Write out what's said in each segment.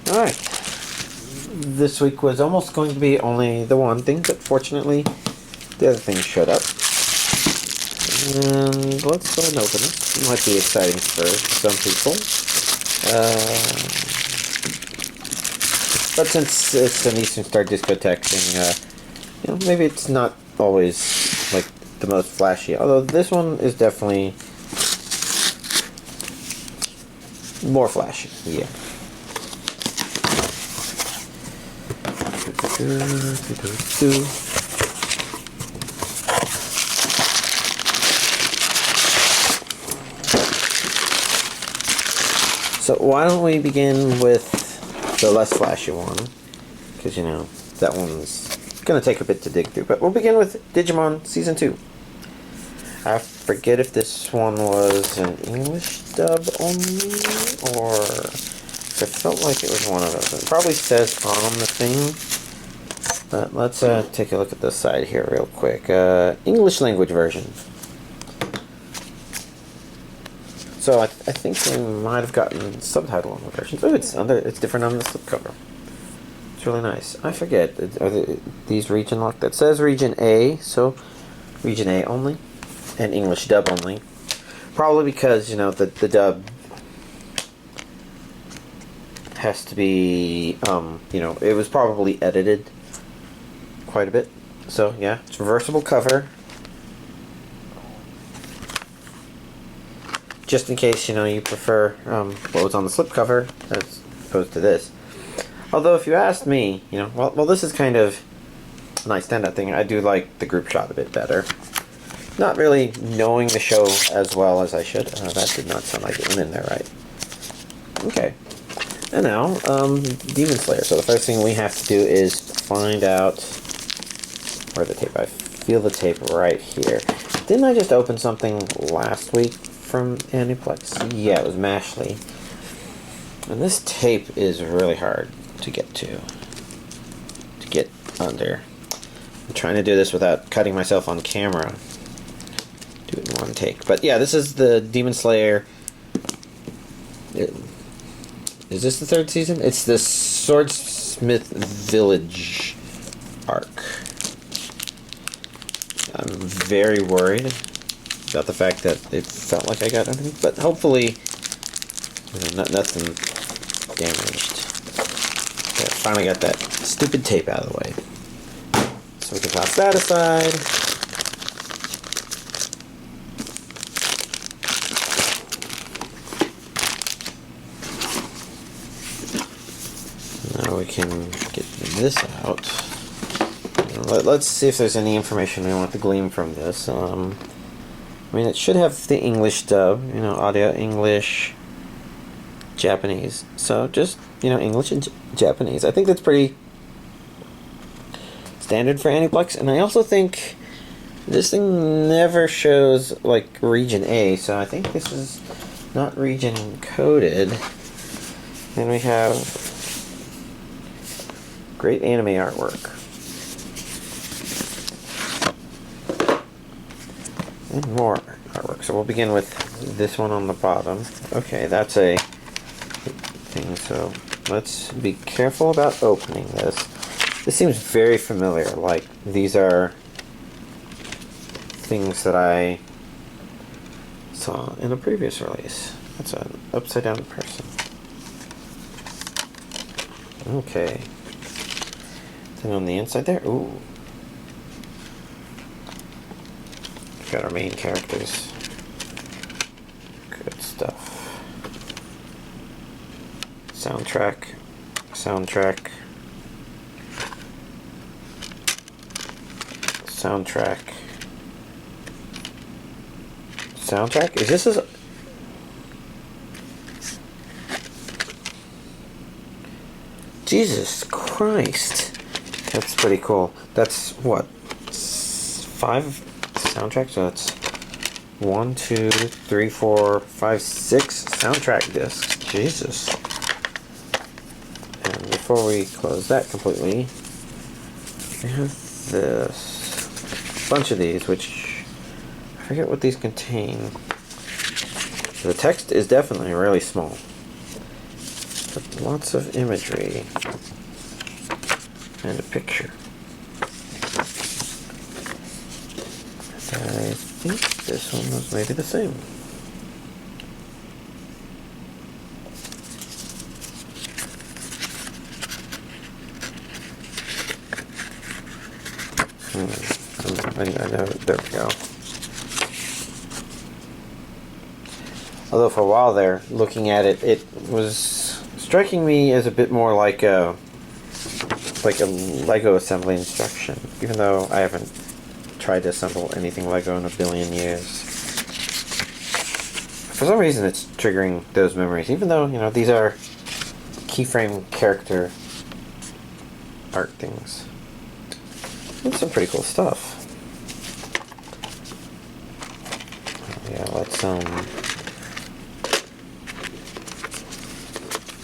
Alright. This week was almost going to be only the one thing, but fortunately the other thing showed up. And let's go ahead and open it. It might be exciting for some people. But since it's an Eastern Star discotheque thing, maybe it's not always like the most flashy. Although this one is definitely more flashy. Yeah. So why don't we begin with the less flashy one, because that one's gonna take a bit to dig through, but we'll begin with Digimon Season 2. I forget if this one was an English dub only, or it felt like it was one of those. It probably says on the thing, but let's take a look at this side here real quick. English language version. So I think we might have gotten subtitle on the version. Oh, it's different on the slipcover. It's really nice. I forget, are these region locked? That says region A, so region A only, and English dub only. Probably because the dub has to be it was probably edited quite a bit. So yeah, it's reversible cover. Just in case, you prefer what was on the slipcover as opposed to this. Although, if you asked me, well, this is kind of a nice standout thing. I do like the group shot a bit better. Not really knowing the show as well as I should. That did not sound like it went in there right. Okay. And now, Demon Slayer. So the first thing we have to do is find out where the tape. I feel the tape right here. Didn't I just open something last week from Aniplex? Yeah, it was Mashley. And this tape is really hard to get under. I'm trying to do this without cutting myself on camera. Do it in one take. But yeah, this is the Demon Slayer. Is this the third season? It's the Swordsmith Village arc. I'm very worried about the fact that it felt like I got underneath, but hopefully nothing damaged. Okay, finally got that stupid tape out of the way. So we can toss that aside. Now we can get this out. Let's see if there's any information we want to glean from this. It should have the English dub, audio, English, Japanese. So just, English and Japanese. I think that's pretty standard for Aniplex. And I also think this thing never shows, region A. So I think this is not region coded. Then we have great anime artwork. And more artwork. So we'll begin with this one on the bottom. Okay, that's a thing. So let's be careful about opening this. This seems very familiar. Like, these are things that I saw in a previous release. That's an upside down person. Okay. Then on the inside there, ooh. Got our main characters. Good stuff. Soundtrack. Soundtrack. Is this a... Jesus Christ. That's pretty cool. That's what? 5 soundtracks? So that's 1, 2, 3, 4, 5, 6 soundtrack discs. Jesus. And before we close that completely, we have this bunch of these, which I forget what these contain. The text is definitely really small. with lots of imagery and a picture. I think this one was maybe the same. I know, there we go. Although for a while there, looking at it, it was striking me as a bit more like a Lego assembly instruction, even though I haven't tried to assemble anything Lego in a billion years. For some reason it's triggering those memories, even though, you know, these are keyframe character art things. It's some pretty cool stuff. Yeah, let's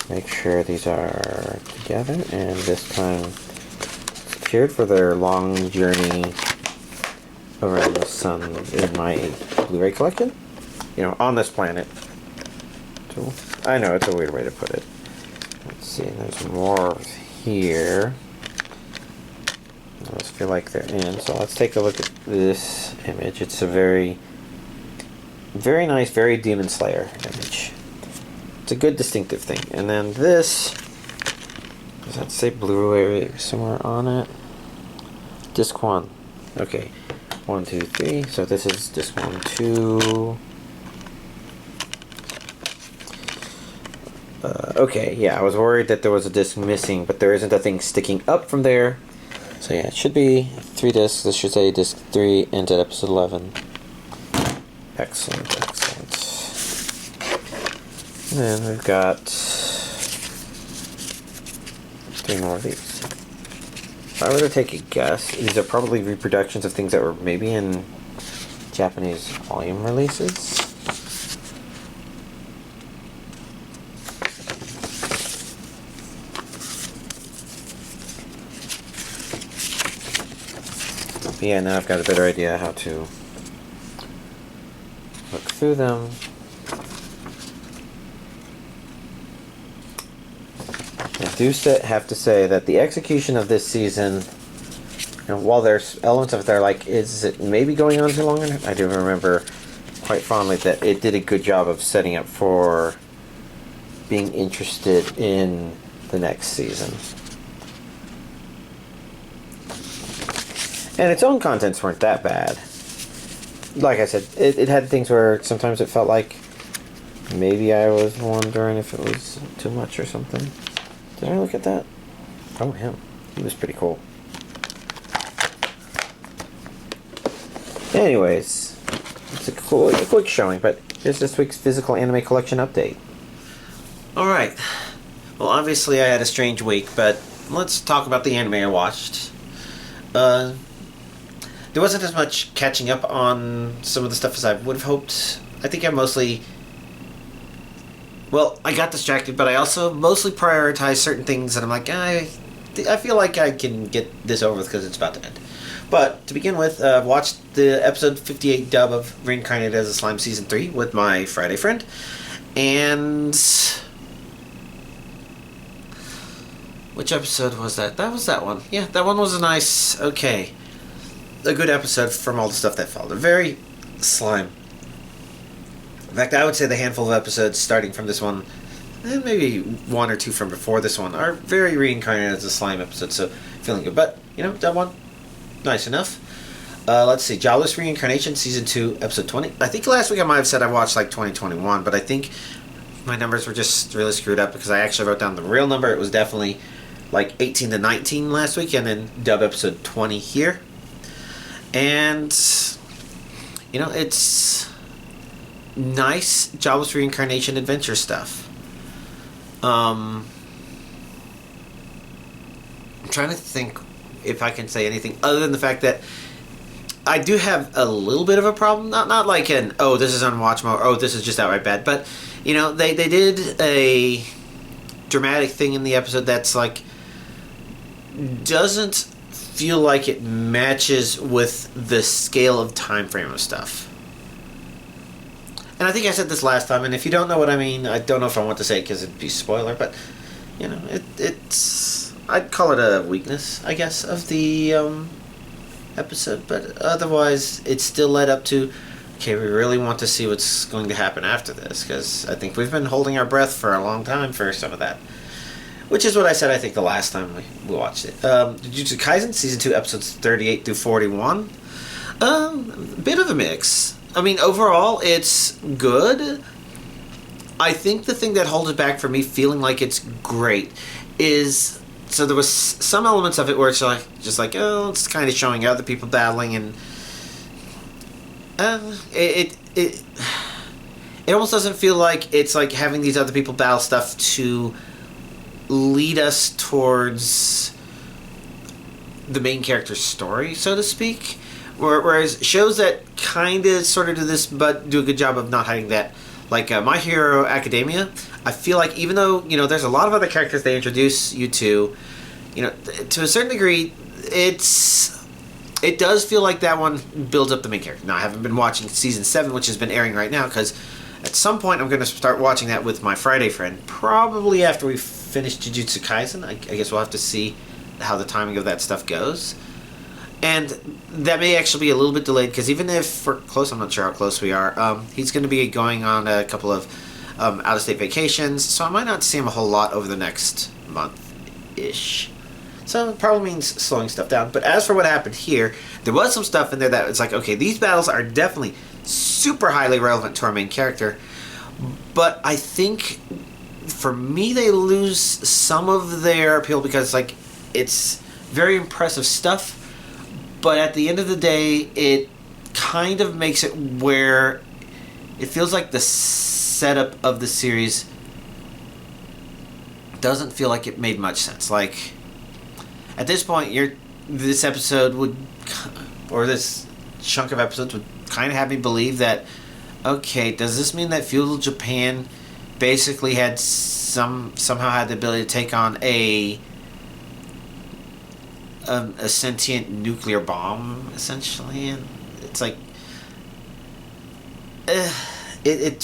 make sure these are together, and this time secured for their long journey around the sun in my Blu-ray collection. You know, on this planet. So, I know, it's a weird way to put it. Let's see, there's more here. Those feel like they're in, so let's take a look at this image. It's a very nice, very Demon Slayer image. It's a good distinctive thing. And then this, does that say Blu-ray somewhere on it? Disc 1. Okay. 1, 2, 3. So this is disc 1, 2. Okay, yeah, I was worried that there was a disc missing, but there isn't a thing sticking up from there. So yeah, it should be 3 discs. This should say disc 3 ends at episode 11. Excellent, excellent. And then we've got 3 more of these. If I were to take a guess, these are probably reproductions of things that were maybe in Japanese volume releases. But yeah, now I've got a better idea how to look through them. I do have to say that the execution of this season, you know, while there's elements of it that are like, is it maybe going on too long? I do remember quite fondly that it did a good job of setting up for being interested in the next season. And its own contents weren't that bad. Like I said, it had things where sometimes it felt like maybe I was wondering if it was too much or something. Did I look at that? Oh, him. He was pretty cool. Anyways, it's a quick showing, but here's this week's physical anime collection update. Alright. Well, obviously I had a strange week, but let's talk about the anime I watched. There wasn't as much catching up on some of the stuff as I would have hoped. I think I mostly... Well, I got distracted, but I also mostly prioritized certain things that I'm like, I feel like I can get this over with because it's about to end. But, to begin with, watched the episode 58 dub of Reincarnated as a Slime Season 3 with my Friday friend. And... which episode was that? That was that one. Yeah, that one was a nice, a good episode from all the stuff that followed. Very slime. In fact, I would say the handful of episodes starting from this one, and maybe 1 or 2 from before this one, are very Reincarnated as a Slime episodes, so feeling good. But, you know, that one, nice enough. Let's see, Jobless Reincarnation, Season 2, Episode 20. I think last week I might have said I watched like 2021, but I think my numbers were just really screwed up because I actually wrote down the real number. It was definitely like 18 to 19 last week, and then dub Episode 20 here. And, you know, it's nice Jobless Reincarnation adventure stuff. I'm trying to think if I can say anything other than the fact that I do have a little bit of a problem. Not like an, oh, this is unwatchable, or oh, this is just outright bad. But, you know, they did a dramatic thing in the episode that's like, doesn't feel like it matches with the scale of time frame of stuff. And I think I said this last time, and if you don't know what I mean, I don't know if I want to say it because it'd be a spoiler, but It's I'd call it a weakness, I guess, of the episode, but otherwise it still led up to, okay, we really want to see what's going to happen after this, because I think we've been holding our breath for a long time for some of that. Which is what I said, I think, the last time we watched it. Jujutsu Kaisen, Season 2, Episodes 38 through 41. A bit of a mix. I mean, overall, it's good. I think the thing that holds it back for me feeling like it's great is... So there was some elements of it where it's it's kind of showing other people battling, and... It almost doesn't feel like it's like having these other people battle stuff to lead us towards the main character's story, so to speak. Whereas shows that kind of sort of do this, but do a good job of not hiding that, like My Hero Academia, I feel like even though, there's a lot of other characters they introduce you to a certain degree, it does feel like that one builds up the main character. Now, I haven't been watching Season 7, which has been airing right now, because at some point I'm going to start watching that with my Friday friend, probably after we finish Jujutsu Kaisen. I guess we'll have to see how the timing of that stuff goes. And that may actually be a little bit delayed, because even if we're close, I'm not sure how close we are, he's going to be going on a couple of out-of-state vacations, so I might not see him a whole lot over the next month-ish. So it probably means slowing stuff down. But as for what happened here, there was some stuff in there that it's like, okay, these battles are definitely super highly relevant to our main character, but I think for me they lose some of their appeal, because it's very impressive stuff, but at the end of the day it kind of makes it where it feels like the setup of the series doesn't feel like it made much sense. Like, at this point, this episode would, or this chunk of episodes would kind of have me believe that, okay, does this mean that feudal Japan basically had somehow had the ability to take on a sentient nuclear bomb, essentially? And it's like, it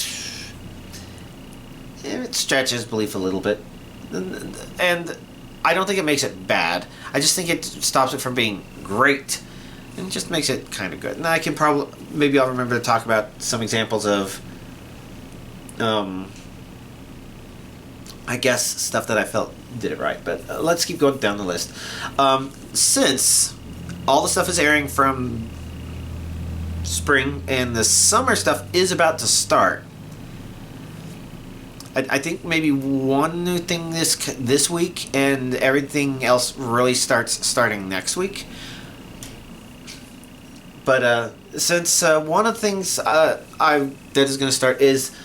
stretches belief a little bit, and I don't think it makes it bad. I just think it stops it from being great, and just makes it kind of good. And I can maybe I'll remember to talk about some examples of, I guess, stuff that I felt did it right. But let's keep going down the list. Since all the stuff is airing from spring and the summer stuff is about to start, I think maybe one new thing this week, and everything else really starting next week. But since one of the things that is going to start is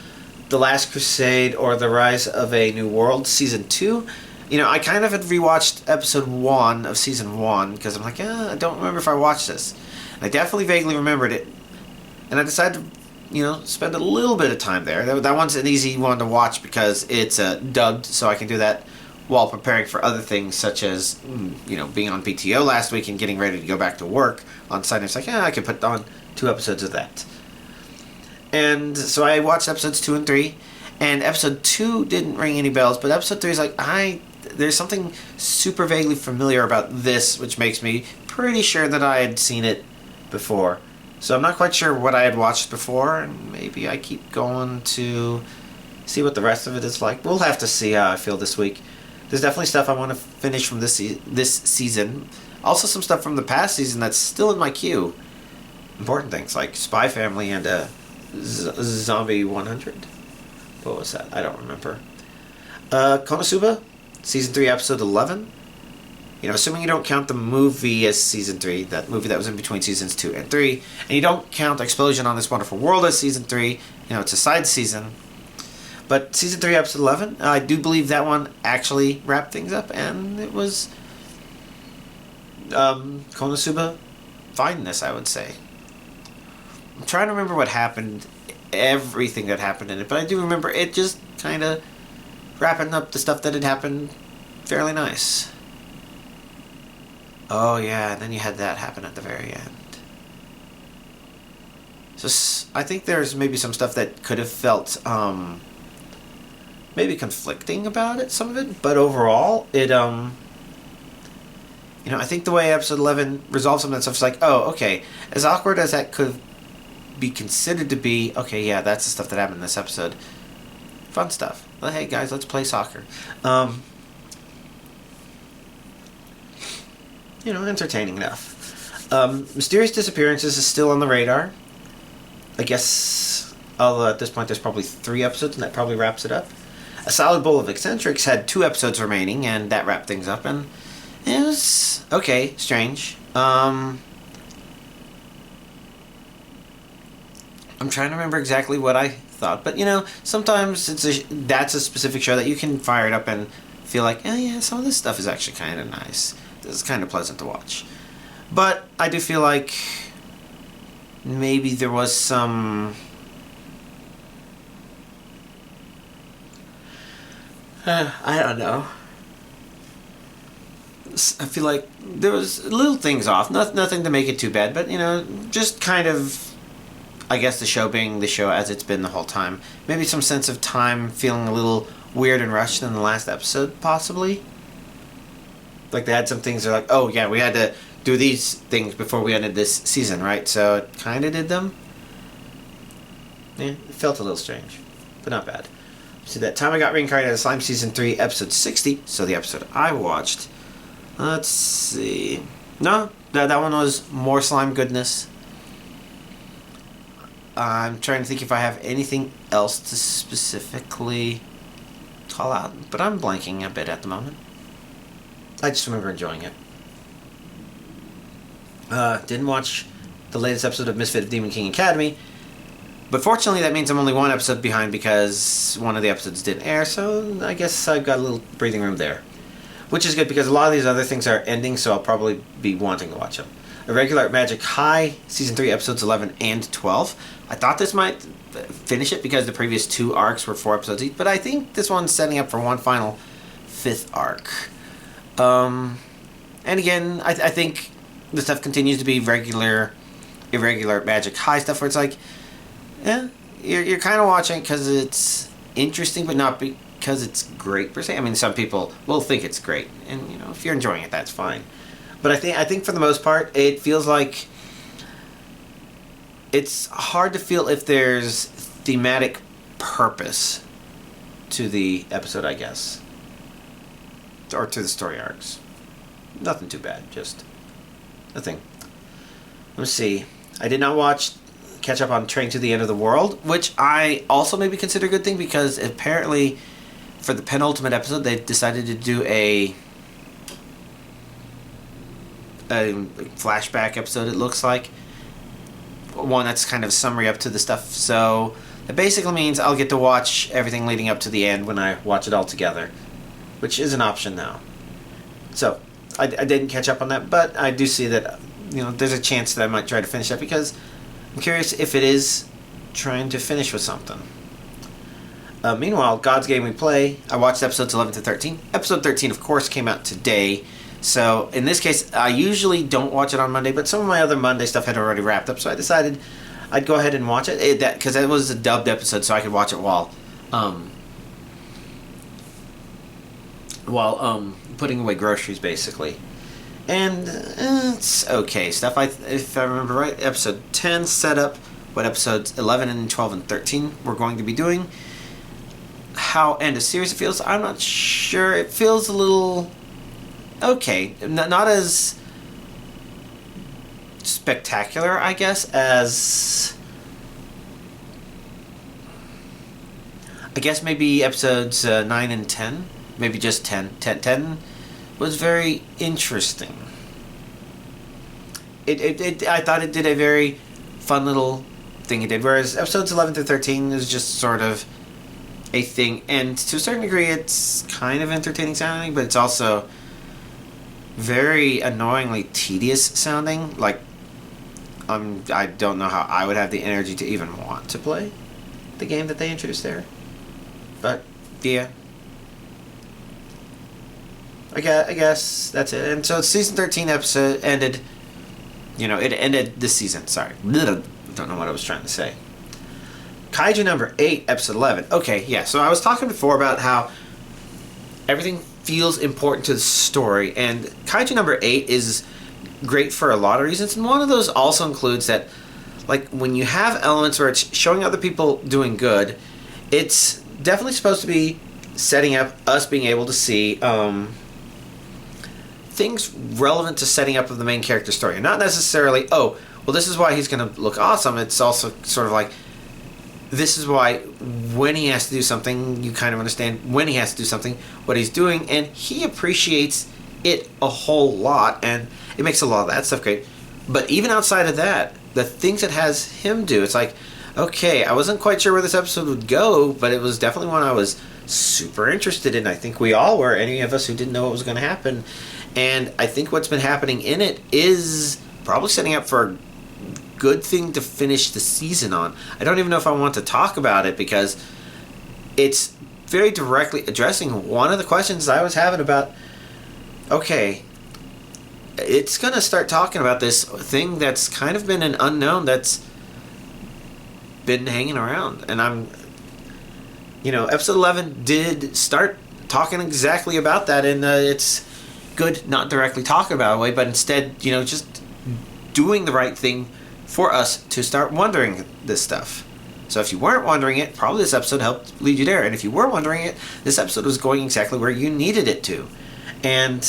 The Last Crusade, or The Rise of a New World, Season 2. I kind of had rewatched Episode 1 of Season 1, because I'm like, I don't remember if I watched this. And I definitely vaguely remembered it. And I decided to spend a little bit of time there. That one's an easy one to watch because it's dubbed, so I can do that while preparing for other things, such as, being on PTO last week and getting ready to go back to work on Sunday. It's like, I can put on 2 episodes of that. And so I watched Episodes 2 and 3, and Episode 2 didn't ring any bells, but Episode 3 is like, there's something super vaguely familiar about this, which makes me pretty sure that I had seen it before. So I'm not quite sure what I had watched before, and maybe I keep going to see what the rest of it is like. We'll have to see how I feel this week. There's definitely stuff I want to finish from this season. Also some stuff from the past season that's still in my queue. Important things like Spy Family and Zombie 100. What was that? I don't remember. Konosuba, Season 3, Episode 11. Assuming you don't count the movie as Season 3, that movie that was in between Seasons 2 and 3, and you don't count Explosion on This Wonderful World as Season 3, it's a side season. But Season 3, Episode 11, I do believe that one actually wrapped things up, and it was Konosuba fineness, I would say. I'm trying to remember what happened, everything that happened in it, but I do remember it just kind of wrapping up the stuff that had happened fairly nice. Oh yeah, and then you had that happen at the very end. So I think there's maybe some stuff that could have felt maybe conflicting about it, some of it, but overall, it, I think the way episode 11 resolves some of that stuff is like, oh, okay, as awkward as that could be considered to be, okay, yeah, that's the stuff that happened in this episode. Fun stuff. Well, hey, guys, let's play soccer. Entertaining enough. Mysterious disappearances is still on the radar. I guess, although at this point there's probably 3 episodes, and that probably wraps it up. A Solid Bowl of Eccentrics had 2 episodes remaining, and that wrapped things up, and it was, okay, strange. I'm trying to remember exactly what I thought, but, sometimes that's a specific show that you can fire it up and feel like, oh yeah, some of this stuff is actually kind of nice. This is kind of pleasant to watch. But I do feel like maybe there was some... I don't know. I feel like there was little things off. Nothing to make it too bad, but, just kind of, I guess, the show being the show as it's been the whole time. Maybe some sense of time feeling a little weird and rushed in the last episode, possibly. Like, they had some things they're like, oh, yeah, we had to do these things before we ended this season, right? So it kind of did them. Yeah, it felt a little strange, but not bad. So that time I got reincarnated as Slime Season 3, Episode 60, so the episode I watched. Let's see. No, that one was more slime goodness. I'm trying to think if I have anything else to specifically call out, but I'm blanking a bit at the moment. I just remember enjoying it. Didn't watch the latest episode of Misfit of Demon King Academy, but fortunately that means I'm only 1 episode behind because one of the episodes didn't air, so I guess I've got a little breathing room there. Which is good because a lot of these other things are ending, so I'll probably be wanting to watch them. Irregular Magic High, Season 3, Episodes 11 and 12. I thought this might finish it because the previous 2 arcs were 4 episodes each, but I think this one's setting up for one final 5th arc. And again, I think the stuff continues to be irregular Magic High stuff where it's like, yeah, you're kind of watching because it's interesting, but not because it's great per se. I mean, some people will think it's great, and if you're enjoying it, that's fine. But I think for the most part, it feels like it's hard to feel if there's thematic purpose to the episode, I guess, or to the story arcs. Nothing too bad, just a thing. Let's see. I did not catch up on Train to the End of the World, which I also maybe consider a good thing because apparently for the penultimate episode they decided to do a flashback episode, it looks like. One that's kind of a summary up to the stuff. So it basically means I'll get to watch everything leading up to the end when I watch it all together, which is an option now. So I didn't catch up on that, but I do see that there's a chance that I might try to finish that because I'm curious if it is trying to finish with something. Meanwhile, God's Game We Play, I watched episodes 11 to 13. Episode 13, of course, came out today. So in this case, I usually don't watch it on Monday, but some of my other Monday stuff had already wrapped up, so I decided I'd go ahead and watch it. Because it was a dubbed episode, so I could watch it while putting away groceries, basically. And it's okay stuff. If I remember right, episode 10 set up what episodes 11 and 12 and 13 we're going to be doing. How end of series it feels, I'm not sure. It feels a little okay. Not as spectacular, I guess, as I guess maybe episodes 9 and 10. Maybe just 10. 10 was very interesting. I thought it did a very fun little thing it did, whereas episodes 11 through 13 is just sort of a thing, and to a certain degree it's kind of entertaining sounding, but it's also very annoyingly tedious sounding. Like, I don't know how I would have the energy to even want to play the game that they introduced there. But, yeah. I guess that's it. And so season 13 episode ended, it ended this season, sorry. Don't know what I was trying to say. Kaiju number 8, episode 11. Okay, yeah, so I was talking before about how everything feels important to the story, and Kaiju number 8 is great for a lot of reasons, and one of those also includes that, like, when you have elements where it's showing other people doing good, it's definitely supposed to be setting up us being able to see things relevant to setting up of the main character story, and not necessarily, oh, well, this is why he's going to look awesome. It's also sort of like, this is why when he has to do something, you kind of understand when he has to do something, what he's doing, and he appreciates it a whole lot, and it makes a lot of that stuff great. But even outside of that, the things it has him do, it's like, okay, I wasn't quite sure where this episode would go, but it was definitely one I was super interested in. I think we all were, any of us who didn't know what was going to happen. And I think what's been happening in it is probably setting up for a good thing to finish the season on. I don't even know if I want to talk about it because it's very directly addressing one of the questions I was having about, okay, it's going to start talking about this thing that's kind of been an unknown that's been hanging around. And episode 11 did start talking exactly about that, and it's good not directly talking about it away, but instead, just doing the right thing for us to start wondering this stuff. So if you weren't wondering it, probably this episode helped lead you there. And if you were wondering it, this episode was going exactly where you needed it to. And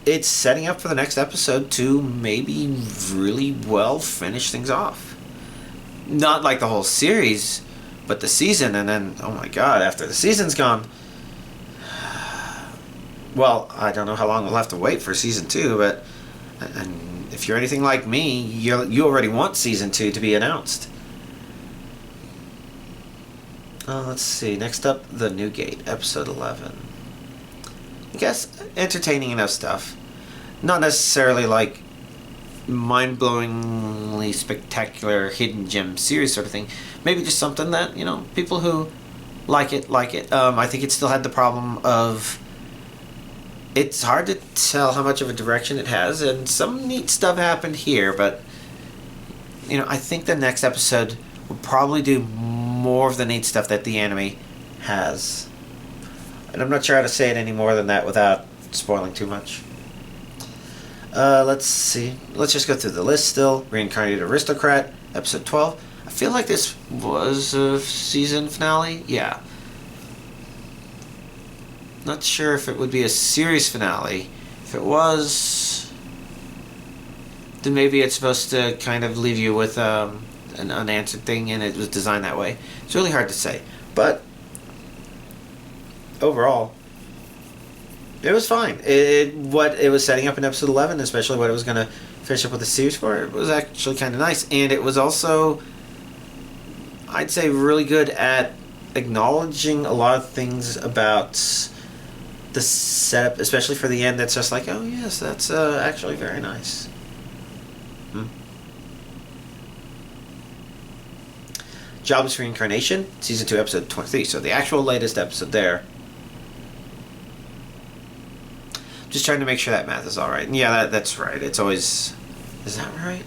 it's setting up for the next episode to maybe really well finish things off. Not like the whole series, but the season, and then, oh my god, after the season's gone, well, I don't know how long we'll have to wait for season 2, but and if you're anything like me, you already want season 2 to be announced. Let's see, next up, The New Gate, episode 11. I guess entertaining enough stuff. Not necessarily like mind-blowingly spectacular hidden gem series sort of thing. Maybe just something that, people who like it. I think it still had the problem of, it's hard to tell how much of a direction it has, and some neat stuff happened here, but I think the next episode will probably do more of the neat stuff that the anime has. And I'm not sure how to say it any more than that without spoiling too much. Let's see. Let's just go through the list still. Reincarnated Aristocrat, episode 12. I feel like this was a season finale. Yeah. Not sure if it would be a series finale. If it was, then maybe it's supposed to kind of leave you with an unanswered thing, and it was designed that way. It's really hard to say. But overall, it was fine. What it was setting up in episode 11, especially what it was going to finish up with the series for, it was actually kind of nice. And it was also, I'd say, really good at acknowledging a lot of things about the setup, especially for the end, that's just like, oh yes, that's actually very nice. Jobless Reincarnation, season 2, episode 23. So the actual latest episode there. Just trying to make sure that math is alright. And yeah, that's right. It's always... Is that right?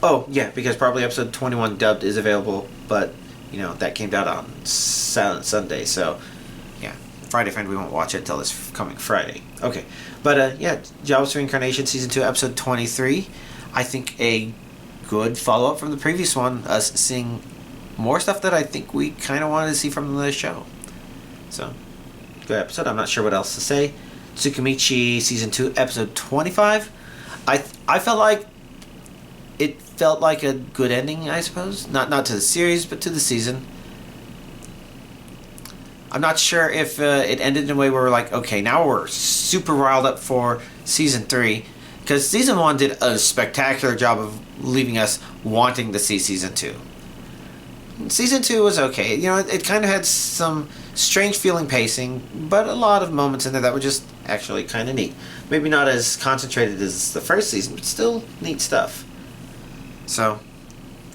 Oh, yeah, because probably episode 21 dubbed is available, but, that came out on Sunday, so, yeah. Friday Friend, we won't watch it until this coming Friday. Okay. But, yeah, Jobless Reincarnation, season 2, episode 23. I think a good follow-up from the previous one, us seeing more stuff that I think we kind of wanted to see from the show. So, good episode. I'm not sure what else to say. Tsukimichi season 2 episode 25. I felt like it felt like a good ending, I suppose. Not to the series, but to the season. I'm not sure if it ended in a way where we're like, okay, now we're super riled up for season 3, because season 1 did a spectacular job of leaving us wanting to see season 2. Season 2 was okay. It kind of had some strange feeling pacing, but a lot of moments in there that were just actually kind of neat. Maybe not as concentrated as the first season, but still neat stuff. So,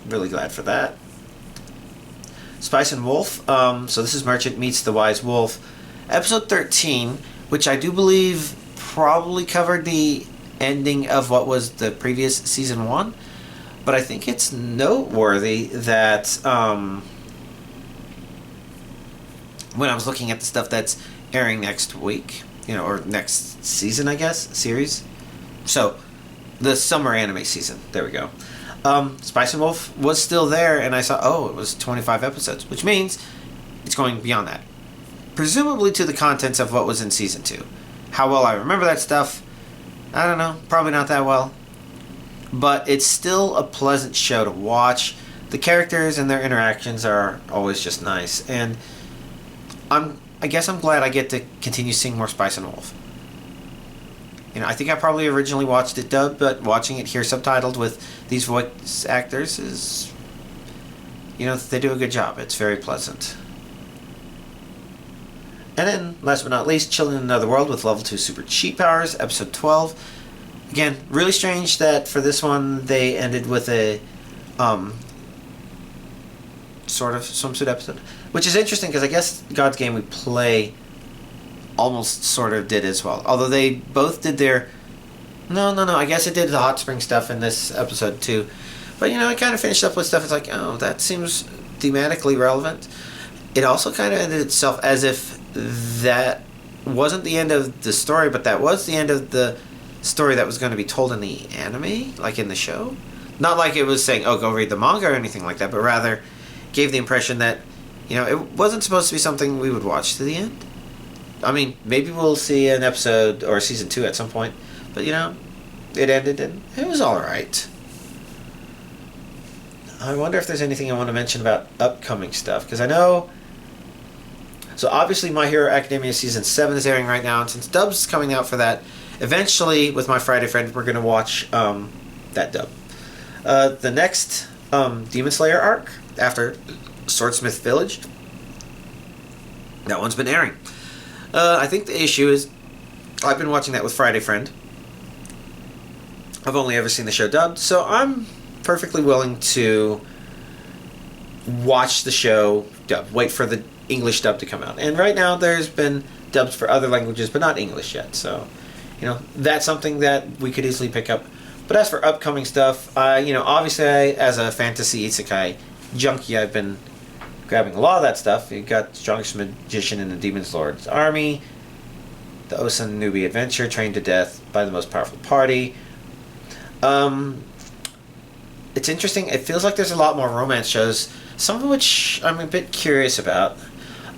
really glad for that. Spice and Wolf. So this is Merchant Meets the Wise Wolf. Episode 13, which I do believe probably covered the ending of what was the previous season 1, but I think it's noteworthy that when I was looking at the stuff that's airing next week, or next season, I guess, series. So, the summer anime season. There we go. Spice and Wolf was still there, and I saw, it was 25 episodes, which means it's going beyond that. Presumably to the contents of what was in season 2. How well I remember that stuff, I don't know. Probably not that well. But it's still a pleasant show to watch. The characters and their interactions are always just nice, and I guess I'm glad I get to continue seeing more Spice and Wolf. I think I probably originally watched it dubbed, but watching it here subtitled with these voice actors is, they do a good job. It's very pleasant. And then, last but not least, Chilling in Another World with Level 2 Super Cheat Powers, Episode 12. Again, really strange that for this one they ended with a sort of swimsuit episode. Which is interesting because I guess God's Game We Play almost sort of did as well. Although they both did their... No. I guess it did the hot spring stuff in this episode too. But, it kind of finished up with stuff. It's like, that seems thematically relevant. It also kind of ended itself as if that wasn't the end of the story, but that was the end of the story that was going to be told in the anime, like in the show. Not like it was saying, go read the manga or anything like that, but rather gave the impression that it wasn't supposed to be something we would watch to the end. I mean, maybe we'll see an episode or season 2 at some point. But, it ended and it was alright. I wonder if there's anything I want to mention about upcoming stuff. Because I know... So, obviously, My Hero Academia Season 7 is airing right now. And since dub's coming out for that, eventually, with my Friday friend, we're going to watch that dub. The next Demon Slayer arc, after Swordsmith Village, that one's been airing. I think the issue is I've been watching that with Friday Friend. I've only ever seen the show dubbed, so I'm perfectly willing to watch the show dubbed. Wait for the English dub to come out. And right now there's been dubs for other languages, but not English yet. So, that's something that we could easily pick up. But as for upcoming stuff, obviously as a fantasy isekai junkie, I've been grabbing a lot of that stuff. You got Strongest Magician in the Demon's Lord's Army, the Osun Newbie Adventure, Trained to Death by the Most Powerful Party. It's interesting. It feels like there's a lot more romance shows, some of which I'm a bit curious about.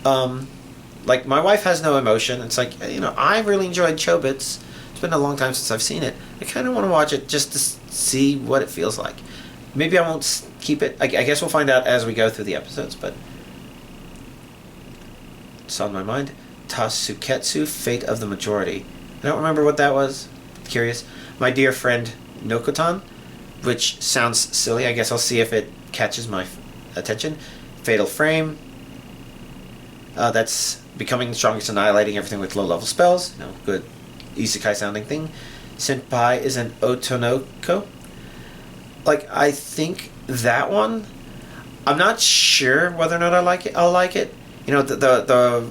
Like, my wife has no emotion. It's like, I really enjoyed Chobits. It's been a long time since I've seen it. I kind of want to watch it just to see what it feels like. Maybe I won't keep it. I guess we'll find out as we go through the episodes, but it's on my mind. Tasuketsu, Fate of the Majority. I don't remember what that was. Curious. My Dear Friend Nokotan, which sounds silly. I guess I'll see if it catches my attention. Fatal Frame. That's becoming the strongest, annihilating everything with low-level spells. Good isekai sounding thing. Senpai is an Otonoko. I think that one, I'm not sure whether or not I'll like it. The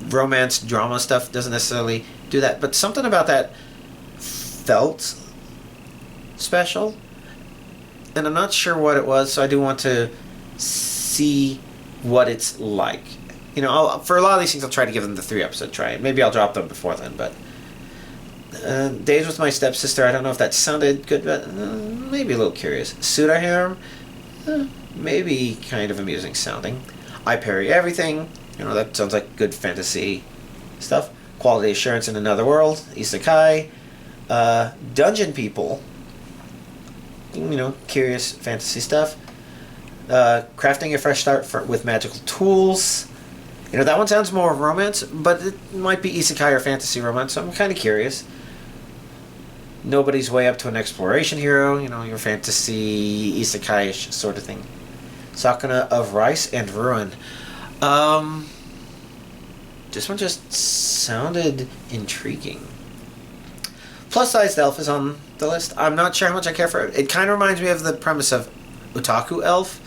romance drama stuff doesn't necessarily do that, but something about that felt special, and I'm not sure what it was, so I do want to see what it's like. For a lot of these things, I'll try to give them the 3-episode try. Maybe I'll drop them before then, but Days with My Stepsister, I don't know if that sounded good, but maybe a little curious. Sudaharem, maybe kind of amusing sounding. I Parry Everything, that sounds like good fantasy stuff. Quality Assurance in Another World, Isekai. Dungeon People, curious fantasy stuff. Crafting a Fresh Start with Magical Tools. That one sounds more romance, but it might be isekai or fantasy romance, so I'm kind of curious. Nobody's Way Up to an Exploration Hero, your fantasy isekai-ish sort of thing. Sakuna of Rice and Ruin. This one just sounded intriguing. Plus Sized Elf is on the list. I'm not sure how much I care for it. It kind of reminds me of the premise of Otaku Elf.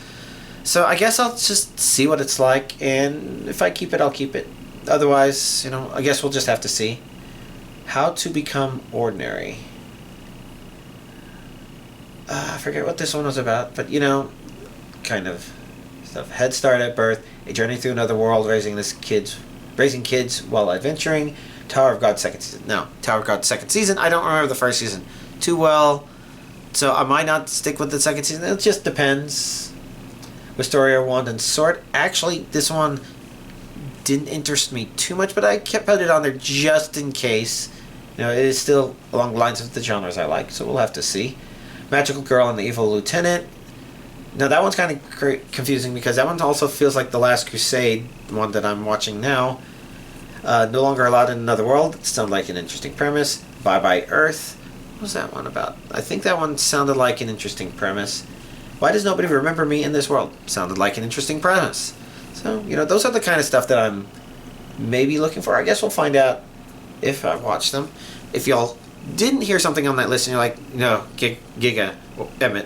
So I guess I'll just see what it's like, and if I keep it, I'll keep it. Otherwise, I guess we'll just have to see. How to Become Ordinary. I forget what this one was about, but kind of stuff. Head start at birth, a journey through another world, raising kids while adventuring. Tower of God second season. No, Tower of God second season. I don't remember the first season too well, so I might not stick with the second season. It just depends. Wisteria Wand and Sword. Actually, this one didn't interest me too much, but I kept it on there just in case. It is still along the lines of the genres I like, so we'll have to see. Magical Girl and the Evil Lieutenant. Now that one's kind of confusing because that one also feels like the Last Crusade, the one that I'm watching now. No Longer Allowed in Another World. It sounded like an interesting premise. Bye Bye Earth. What was that one about? I think that one sounded like an interesting premise. Why Does Nobody Remember Me in This World? Sounded like an interesting premise. So, those are the kind of stuff that I'm maybe looking for. I guess we'll find out if I watch them. If y'all didn't hear something on that list and you're like, no, Giga, Emmett,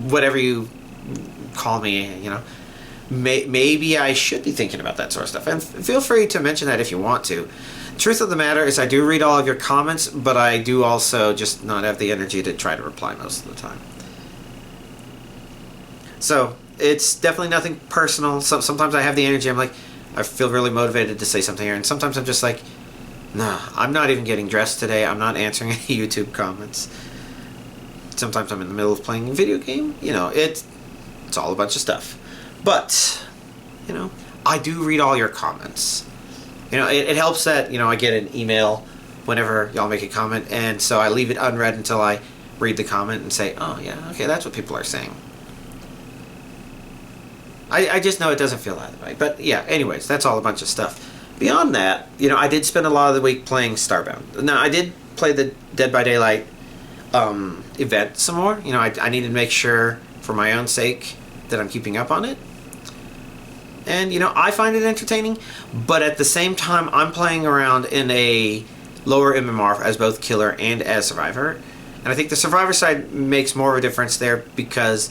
whatever you call me, maybe I should be thinking about that sort of stuff. And feel free to mention that if you want to. Truth of the matter is I do read all of your comments, but I do also just not have the energy to try to reply most of the time. So, it's definitely nothing personal. Sometimes I have the energy, I'm like, I feel really motivated to say something here, and sometimes I'm just like, nah, I'm not even getting dressed today, I'm not answering any YouTube comments. Sometimes I'm in the middle of playing a video game, it's all a bunch of stuff. But, I do read all your comments. It helps that, I get an email whenever y'all make a comment, and so I leave it unread until I read the comment and say, oh yeah, okay, that's what people are saying. I just know it doesn't feel that way. But yeah, anyways, that's all a bunch of stuff. Beyond that, I did spend a lot of the week playing Starbound. Now, I did play the Dead by Daylight event some more. I needed to make sure, for my own sake, that I'm keeping up on it. And, I find it entertaining, but at the same time, I'm playing around in a lower MMR as both killer and as survivor. And I think the survivor side makes more of a difference there because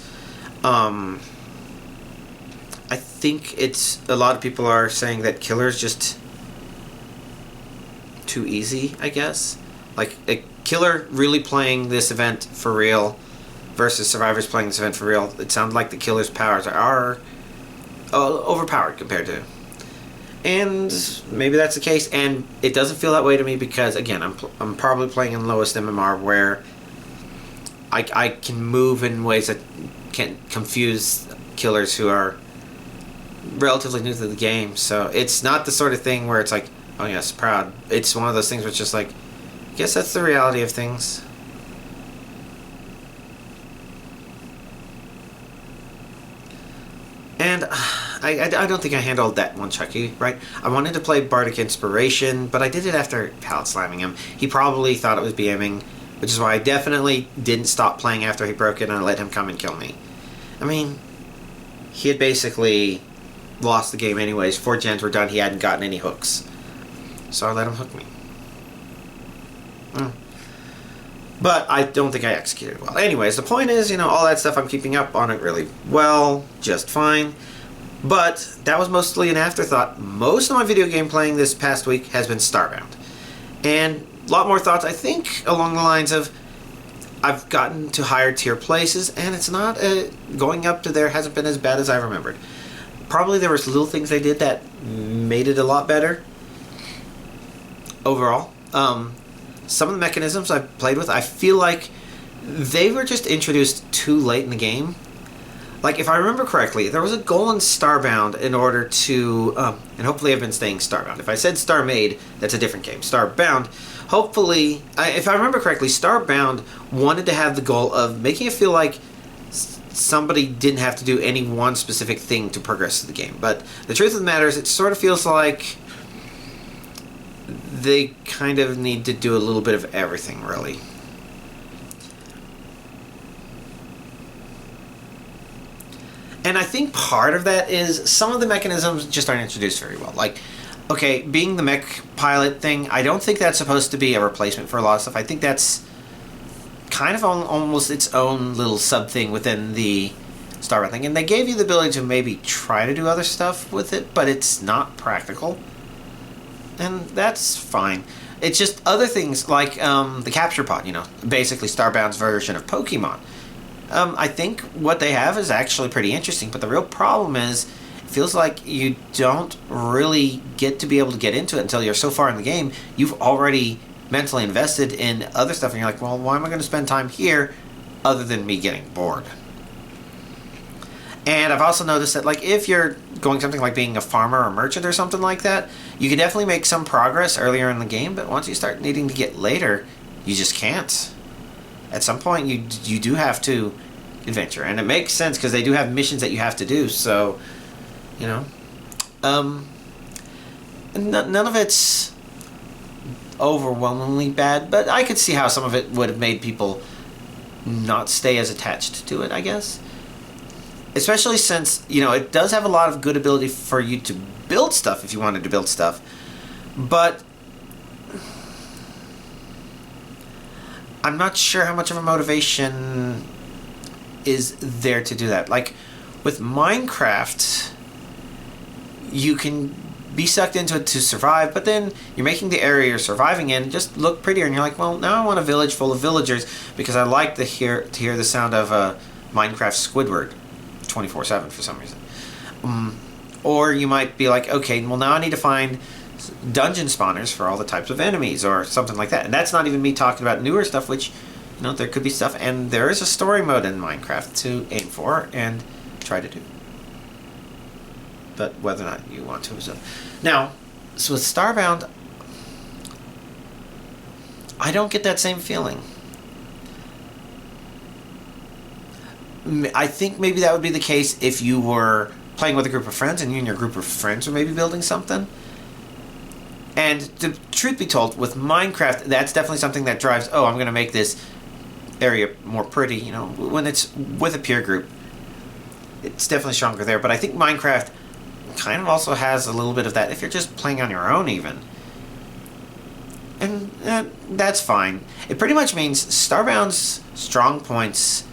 I think it's a lot of people are saying that killer is just too easy, I guess. Like a killer really playing this event for real versus survivors playing this event for real. It sounds like the killer's powers are overpowered compared to. And maybe that's the case, and it doesn't feel that way to me because, again, I'm probably playing in lowest MMR where I can move in ways that can confuse killers who are relatively new to the game. So it's not the sort of thing where it's like, oh yes, proud. It's one of those things where it's just like, I guess that's the reality of things. And I don't think I handled that one Chucky right. I wanted to play Bardic Inspiration, but I did it after pallet slamming him. He probably thought it was BMing, which is why I definitely didn't stop playing after he broke it and I let him come and kill me. I mean, he had basically lost the game anyways. 4 gens were done, he hadn't gotten any hooks. So I let him hook me. But I don't think I executed well. Anyways, the point is, all that stuff, I'm keeping up on it really well, just fine. But that was mostly an afterthought. Most of my video game playing this past week has been Starbound. And a lot more thoughts, I think, along the lines of, I've gotten to higher tier places, and it's not, going up to there hasn't been as bad as I remembered. Probably there was little things they did that made it a lot better overall. Some of the mechanisms I've played with, I feel like they were just introduced too late in the game. Like, if I remember correctly, there was a goal in Starbound in order to, and hopefully I've been saying Starbound. If I said Starmade, that's a different game. Starbound, hopefully, if I remember correctly, Starbound wanted to have the goal of making it feel like somebody didn't have to do any one specific thing to progress through the game. But the truth of the matter is, it sort of feels like they kind of need to do a little bit of everything, really. And I think part of that is some of the mechanisms just aren't introduced very well. Like, okay, being the mech pilot thing, I don't think that's supposed to be a replacement for a lot of stuff. I think that's kind of almost its own little sub-thing within the Starbound thing. And they gave you the ability to maybe try to do other stuff with it, but it's not practical. And that's fine. It's just other things like the capture pod, you know, basically Starbound's version of Pokemon. I think what they have is actually pretty interesting, but the real problem is it feels like you don't really get to be able to get into it until you're so far in the game. You've already mentally invested in other stuff, and you're like, well, why am I going to spend time here other than me getting bored? And I've also noticed that, like, if you're going something like being a farmer or merchant or something like that, you can definitely make some progress earlier in the game, but once you start needing to get later, you just can't. At some point, you do have to adventure, and it makes sense because they do have missions that you have to do, so, you know. None of it's overwhelmingly bad, but I could see how some of it would have made people not stay as attached to it, I guess. Especially since, you know, it does have a lot of good ability for you to build stuff if you wanted to build stuff. But I'm not sure how much of a motivation is there to do that. Like, with Minecraft, you can be sucked into it to survive, but then you're making the area you're surviving in just look prettier, and you're like, well, now I want a village full of villagers because I like to hear the sound of Minecraft Squidward 24/7 for some reason. Or you might be like, okay, well, now I need to find dungeon spawners for all the types of enemies or something like that. And that's not even me talking about newer stuff, which, you know, there could be stuff, and there is a story mode in Minecraft to aim for and try to do. But whether or not you want to is up. Now, so with Starbound, I don't get that same feeling. I think maybe that would be the case if you were playing with a group of friends and you and your group of friends were maybe building something. And the truth be told, with Minecraft, that's definitely something that drives, oh, I'm going to make this area more pretty, you know, when it's with a peer group. It's definitely stronger there, but I think Minecraft kind of also has a little bit of that if you're just playing on your own even. And that's fine. It pretty much means Starbound's strong points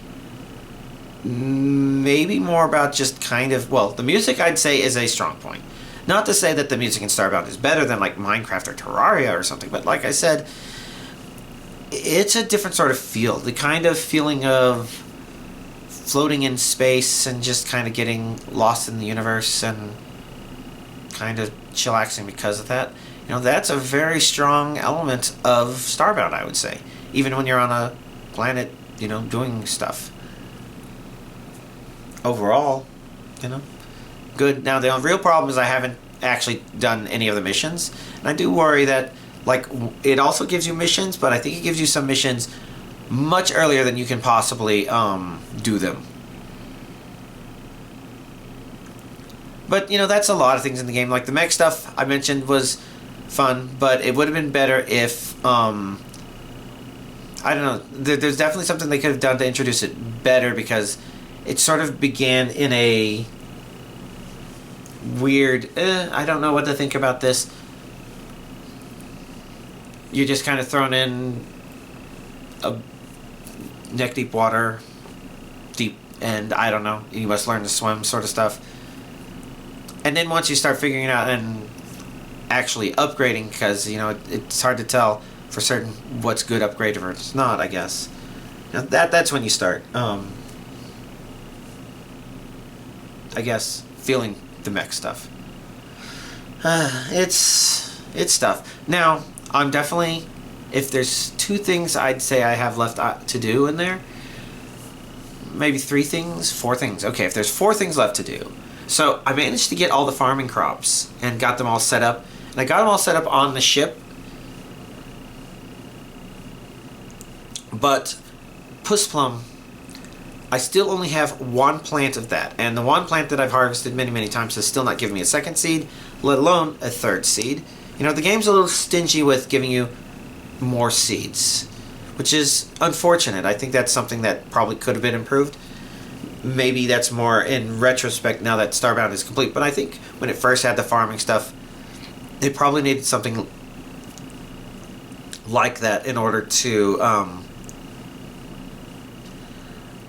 maybe more about just kind of, well, the music I'd say is a strong point. Not to say that the music in Starbound is better than like Minecraft or Terraria or something, but like I said, it's a different sort of feel. The kind of feeling of floating in space and just kind of getting lost in the universe and kind of chillaxing because of that. You know, that's a very strong element of Starbound, I would say. Even when you're on a planet, you know, doing stuff. Overall, you know, good. Now, the real problem is I haven't actually done any of the missions. And I do worry that, like, it also gives you missions, but I think it gives you some missions much earlier than you can possibly do them. But, you know, that's a lot of things in the game. Like, the mech stuff I mentioned was fun, but it would have been better if, I don't know, there's definitely something they could have done to introduce it better, because it sort of began in a weird, I don't know what to think about this. You're just kind of thrown in a neck-deep water, deep, and I don't know, you must learn to swim sort of stuff. And then once you start figuring it out and actually upgrading, because, you know, it's hard to tell for certain what's good upgrade or it's not, I guess. Now, that's when you start, I guess, feeling the mech stuff. It's stuff. Now, I'm definitely, if there's 2 things I'd say I have left to do in there, maybe 3 things, 4 things. Okay, if there's 4 things left to do. So I managed to get all the farming crops and got them all set up. And I got them all set up on the ship. But Pussplum, I still only have 1 plant of that. And the 1 plant that I've harvested many, many times has still not given me a 2nd seed, let alone a 3rd seed. You know, the game's a little stingy with giving you more seeds, which is unfortunate. I think that's something that probably could have been improved. Maybe that's more in retrospect now that Starbound is complete. But I think when it first had the farming stuff, they probably needed something like that in order to,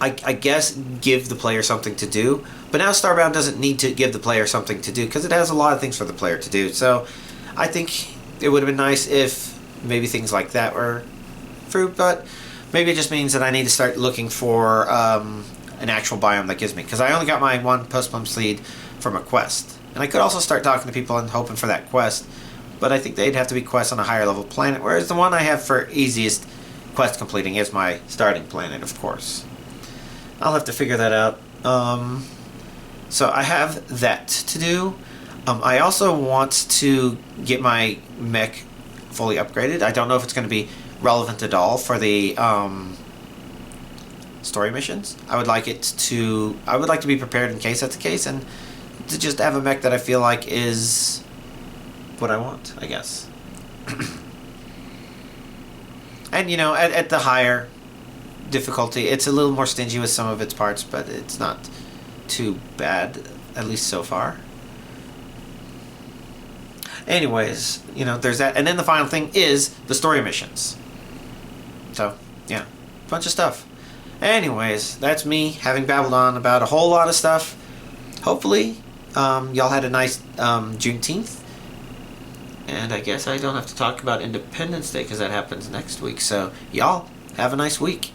I guess, give the player something to do. But now Starbound doesn't need to give the player something to do because it has a lot of things for the player to do. So I think it would have been nice if maybe things like that were fruit, but maybe it just means that I need to start looking for an actual biome that gives me, because I only got my one post-plum seed from a quest. And I could also start talking to people and hoping for that quest, but I think they'd have to be quests on a higher level planet, whereas the one I have for easiest quest completing is my starting planet, of course. I'll have to figure that out. So I have that to do. I also want to get my mech fully upgraded. I don't know if it's going to be relevant at all for the story missions. I would like to be prepared in case that's the case, and to just have a mech that I feel like is what I want, I guess. And at the higher difficulty, it's a little more stingy with some of its parts, but it's not too bad, at least so far. Anyways, there's that. And then the final thing is the story missions. So, yeah, bunch of stuff. Anyways, that's me having babbled on about a whole lot of stuff. Hopefully, y'all had a nice Juneteenth. And I guess I don't have to talk about Independence Day because that happens next week. So, y'all, have a nice week.